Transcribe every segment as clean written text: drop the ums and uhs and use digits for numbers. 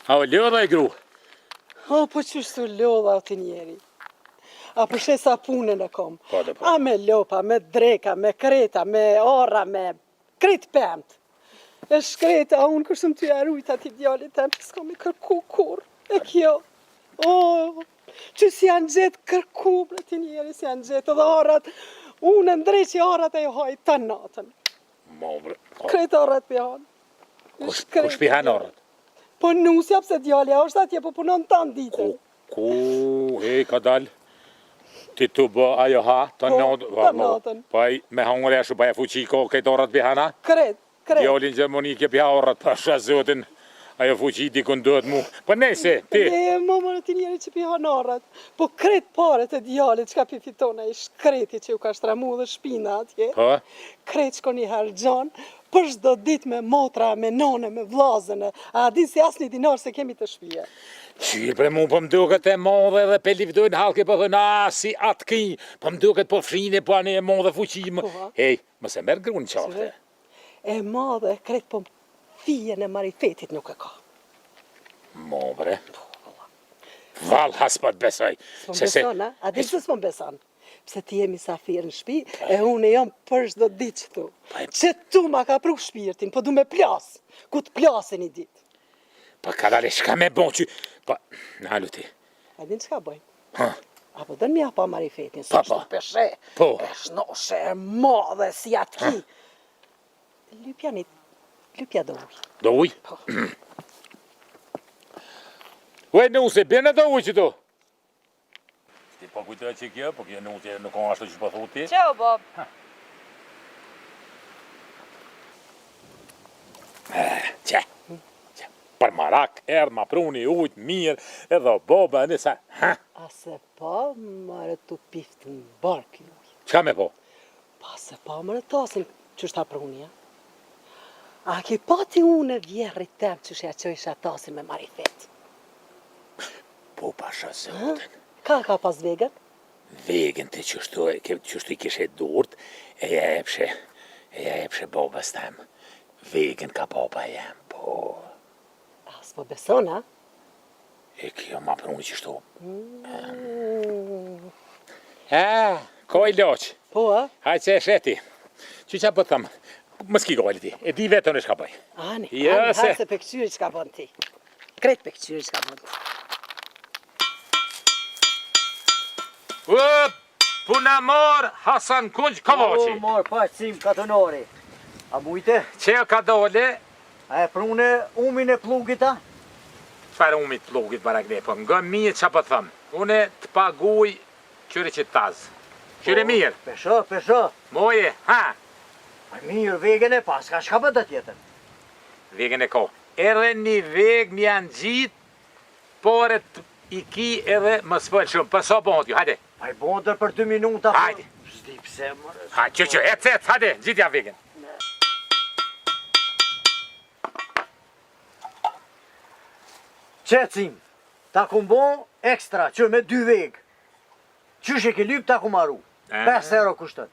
A o lodha e gru? O, po qështu lodha o të njeri. A përshe sa punën e kom. A me lopa, me dreka, me kreta, me orra, me kret pëmt. E shkreta, unë kështëm të jarujt ati djallit tem, s'ka me kërku kur. E kjo. O, që si janë gjetë kërku, bre të njeri, si janë gjetë edhe orrat. Unë ndreqi orrat e johaj të natën. Kret orrat për janë. Kush pihan orrat? Po nusja pse djalja është atje, po punon tanë ditën. Hej, ka dal? Ti tu bë ajo ha, të natën. Po me hangre ashu pa e fuqi ko këtë orrat pihana? Kret. Djallin Gjermonik e piha orrat, pasha zotin, ajo fuqi dikun duhet mu. Po nese, ti? Mama në ti njeri që pihan orrat. Po kret paret e djallit, qka pifitona i shkreti që u ka shtramu dhe shpina atje. Po? Kret shko një hargjon, për shdo dit me motra, me none, me vlazën, a din si asni dinar se kemi të shpije. Qyrë pre mu, po më duket e modhe dhe pe livdojnë halke, po thënë, si atë ki, po më duket po frine, po anë e modhe fuqime. Hej, mëse merë grunë qarte. E modhe, kret po fijen e marifetit nuk e ka. Mo bre. Val haspat besoj. S'pon beson, a? A di se s'pon beson? Pse ti jemi safir në shpi, e unë e jam për shdo ditë që tu. Që tu ma ka pru shpirtin, po du me plas, ku të plasin i ditë. Po ka dale, shka me bon që... Po, në halu ti. A din qka bëjmë? Apo dënë mi apa marifetin, së Po. shtu peshe, e shnoshe e madhe si atë ki. Lypja do uj. Do uj? Po. Ue, nuse, bene do uj që tu? Ti po kujtoj që kjo, po kjo nuse nuk on ashtu që po thu ti. Qeo, Bob? Qe, për marak, erdh ma pruni ujt, mirë, edhe boba, nësa, A se pa, mare të piftë në bark ju. Qa me po? Pa se pa, mare tasin që shta pruni, A ki pati unë e vjerrit tem që shja qojsha tasin me marifet? Po pasha zotin. Ka pas vegën? Vegën të qështu i kishe durt, e ja epshe bobës tem. Vegën ka baba jem, po. A s'po beson, a? E kjo ma pruni qështu. Ko i loq. Po, a? Hajtë që e sheti. Që qa po thëmë? Më s'ki gojli ti, e di vetën e shka bëj. Ani, hajtë se pekqyri që ka bon ti. Kret pekqyri që ka bon ti. Puna mor, Hasan Kunq, Kovaci. Mor, pa qësim katonori. A mujte? Që ka dole? A e prune umin e plugit, a? Qfarë umit plugit, barakne, po nga mirë që po thëmë. Une të paguj qyre që tazë. Qyre mirë. Pesho. Moje, ha? Mirë, vegën e pas, ka shka për të tjetën? Vegën e ko. Edhe një veg një janë gjitë, por i ki edhe më s'pëllë shumë. Për sa bëhët ju, hajde. A i bëndër për 2 minuta. Hajde. Zdi pse, mërë. Hajde, që, ecë, hajde, gjitja vegën. Qecim, ta ku bon ekstra, që me 2 vegë. Qysh e ke lyp, ta ku maru. 5 euro kushtët.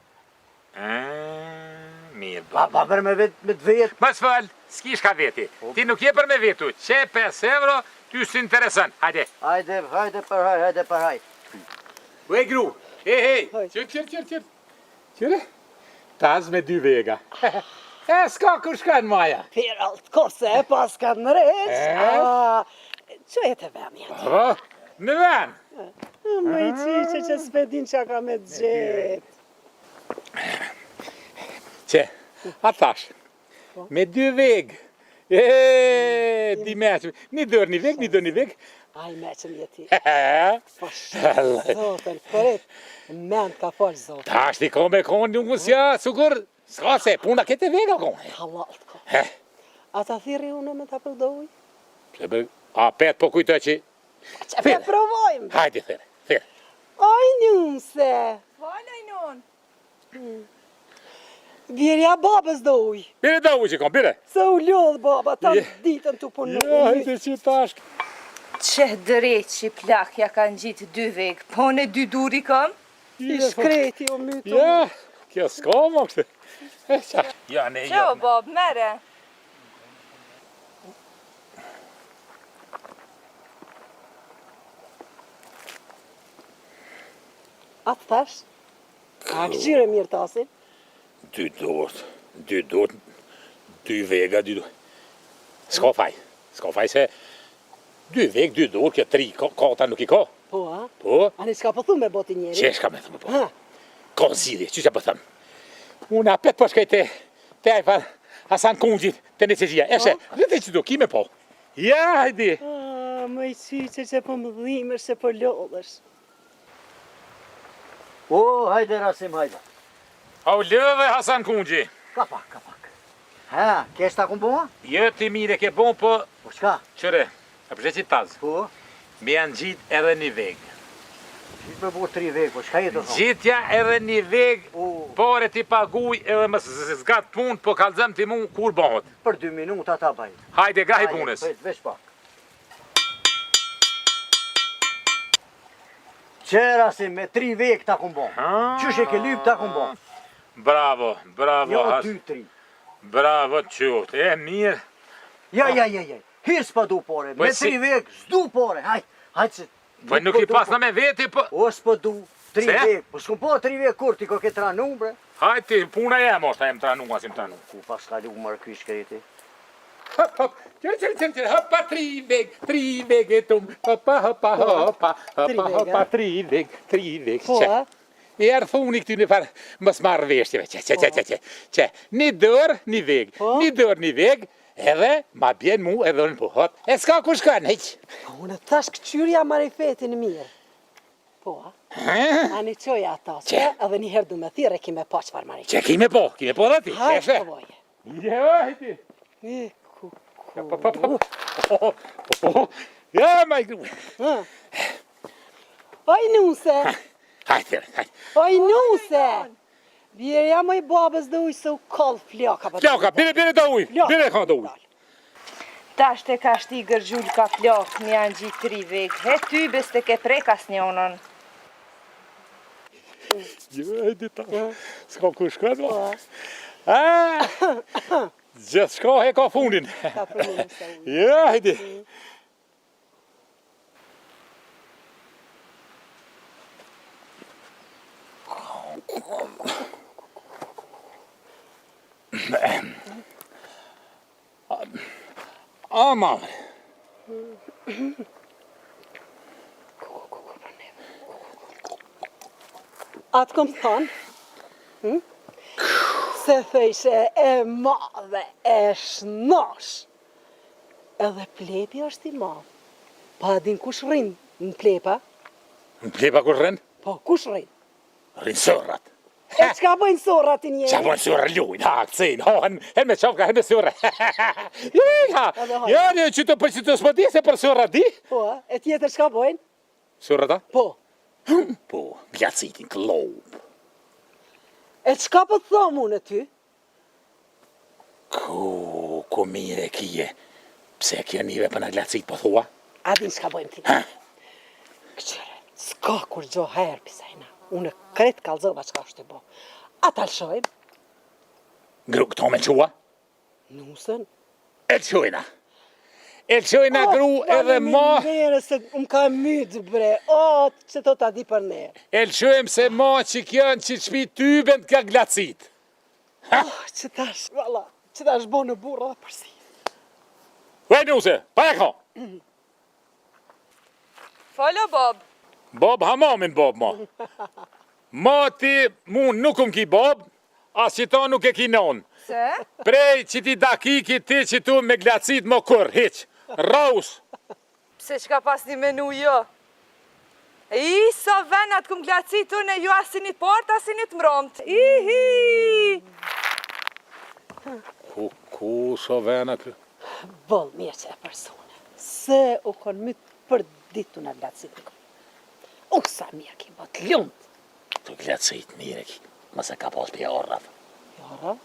Mirë, baba. Pa për me vetë me 2 vetë. Më s'fëll, s'ki shka veti. Ti nuk je për me vetu. Që 5 euro, ty s'interesan. Hajde. Hajde për haj. Ue gru, hej. Qërë. Qërë? Taz me 2 vega. S'ka kur shka në maja. Piralt, kose e pas ka në req. Që e të ven jetë? Në ven. Më i qiqe që s'pedin që ka me gjetë. Që, a thash, me 2 veg, di meqëm, një dër një veg. Aj meqëm jeti. Po Zotën, këret, mend ka falë zotë. Tash ti ko me konë një mësja, sukur, s'ka se, puna kete vega konë. Halalt ko. A ta thiri unë me ta përdohuj? A pet po kujtoj që... Që pe provojmë. Hajde, thire. Aj njëse. Falaj nun. Vjerja babës do uj. Bire do uj që kom, bire. Se u lodh baba, ta ditën të punu. Hajde që tash. Që dreqi plakja kanë gjitë 2 vegë, po në 2 duri kam? I shkreti o mytu. Ja, kjo s'ka më kështë. Ja, ne Qo, Bob, mere? Atë thash? A këqyre mirë tasin? 2 dorë, 2 vega, 2 dorë. S'ka faj se 2 veg, 2 dorë, kjo 3 kata nuk I ka. Po, a? Po, Ani s'ka po thume boti njeri? që shka me thëmë po? Ha, Ka zidhe, që që po thëmë? Unë apet po shkaj te ajfar Hasan Kungjit të neqegjia. Eshe, rrëte që do, kime po? Ja, hajdi. më I qyqe që po më dhimër se po lodhësh. O, hajde Rasim, hajde. Au lëve Hasan Kungji. Ka pak. Ha, kesh ta kun bua? Jë ti mire ke bon, po Po çka? qëre, e përshë që tazë. Po, Me janë gjitë edhe një veg. gjithë me bu 3 vek, po çka jetë thonë? Gjitja edhe një veg, O, pare ti paguj edhe më zgat punë, po kalzëm ti mu kur bëhët. për 2 minuta ta baj. Hajde, gahi punës. Veç pak. Që Rasim, me 3 vek ta kun bon. Qysh e ke lyp ta kun bon. Bravo, Jo, Has. 2-3. Bravo, qoftë. E mirë. Ja. Hirë s'pa du pore, Po me si- 3 vek, s'du pore, hajtë se... Po nuk I pas në me veti, po. O, s'pa du, 3 Se? vek, po s'kum po 3 vek kur, ti ko ke tranu, bre. Hajde, puna jem, është e më tranu, asim tranu. Ku pas ka lu marë kysh kreti. Hop, qërë, hoppa, 3 veg e tum, hoppa, 3 veg, Po, a? E arthuni këty në farë, mos marrë veshtjeve, që, një dorë, një veg, Po? një dorë, një veg, edhe ma bjen mu edhe në pohot, e s'ka ku shkan, heq. Unë thash këqyrja marifetin mirë. Po, a? Ani qoja ata, se edhe një herë du me thire kime po që farë marifetin. Që kime po dhe ti, Hajtë qeshe. po voje. Je, hajti. E, ku. Ja, ma I gru. Ha. Oj nuse, Hajte. oj nuse. Bjerja më I babës dhe ujë se u kollë flaka. Flaka, bire da uj, bire ka da uj. Tash te ka shti gërgjull ka plak, me janë gjitë 3 veg. He ty bes te ke prekas njonën. Jo, hajde ta. S'ka ku shkret, Po, ma. Gjithë shka he ka fundin. ka përminu se ujë. Ja, hajde. Aman. Atë kom thonë, se thejshe e madhe, e shnosh. Edhe plepi është I madh. Pa din kush rrin në plepa? Në plepa kur rren? Po, kush rrin? Rrin sërrat. E qka bëjnë sorrat I njeri? Qa bojnë sërra lujnë, ha, këcin, hen me qafka, hen me sërra. Ja, një që të për që të s'pëdi se për sërra di. Po, e tjetër qka bëjnë? Sërra ta? Po. Po, glacitin, klob. E qka po të thomë unë ty? Ku mire kije. Pse kje njëve për në glacit po thua? A din qka bëjmë ti? Ha? Këqyre, s'ka kur gjo herë pisajna. Unë kretë kalzova qka është të bo. A ta lëshojmë? Gru, këto me qua? Nusën. E qojna. E qojna gru edhe ma. Nere se më ka mytë bre. O, që to ta di për ne. E qojmë se ma që kjën që shpi tyben t'ka glacit. Oh, që tash, valla, që tash bo në burra dhe përsi. Vaj nuse, pa e ka. Falo, Bob. Bob hamamin Bob ma. Ma ti mun nuk ki Bob, as që ta nuk e ki non. Se? Prej që ti daki ki ti që tu me glacit më kur, hiq. Raus. Pse qka pas një menu jo? I, so venat këm glacit unë e ju asin I port, asin I të mromt. Ihi! Ku so vena kë? Boll, mirë që e persone. Se u kon mytë për ditu në glacit. U sa mirë ki bot ljumt. Të glacit mire ki. Mëse ka pas për orrat. Jara,